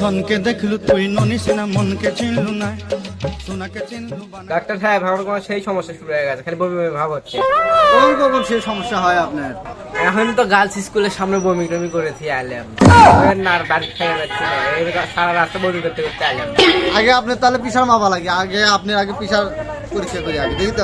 সনকে দেখলু তুই ননিস না মনকে চিনলু না সোনাকে চিনলু ডাক্তার সাহেব আমার কোনো সেই সমস্যা শুরু হয়ে গেছে, খালি বমি বমি ভাব হচ্ছে। কোন কখন সেই সমস্যা হয় আপনার? এখন তো গার্লস স্কুলের সামনে বমি টমি করেছি আইলাম, না আর বাড়ি খেয়ে যাচ্ছি না, এই সারা রাস্তা বমি করতে করতে আইলাম। আগে আপনার তাহলে পিসার মাপা লাগে, আগে আপনার আগে পিসার পরীক্ষা করি আগে, দেখি তো।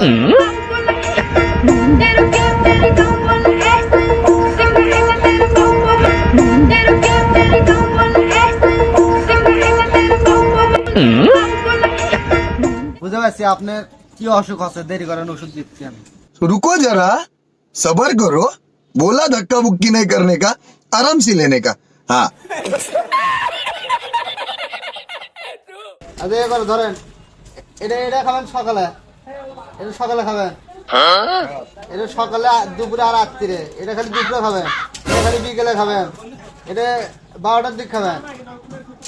বুঝতে পারছি আপনার কি অসুখ আছে, দেরি করেন ওষুধ দিচ্ছি আমি। रुको जरा सबर करो, बोला धक्का बुक्की नहीं करने का, आराम से लेने का। हाँ আচ্ছা এবার ধরেন, এটা এটা খাবেন সকালে, এটা সকালে খাবেন, এটা সকালে দুপুরে আর রাত্রিরে, এটা খালি দুপুরে খাবেন, এটা খালি বিকেলে খাবেন, এটা 12টার দিক খাবেন,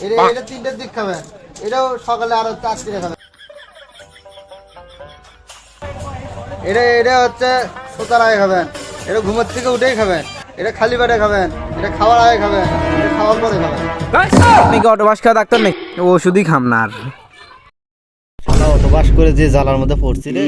এটা এটা 3টার দিক খাবেন, এটাও সকালে আর রাত্রিরে খাবেন। এটা এটা হচ্ছে সোতার আগে খাবেন, এটা ঘুমের থেকে উঠেই খাবেন, এটা খালি পেটে খাবেন, এটা খাওয়ার আগে খাবেন, এটা খাওয়ার পরে খাবেন। আপনি কি অটো বাস খাওয়া ডাক্তার নেই? ওষুধই খাম না আর। অটো বাস করে যে জ্বালার মধ্যে পড়ছি রে।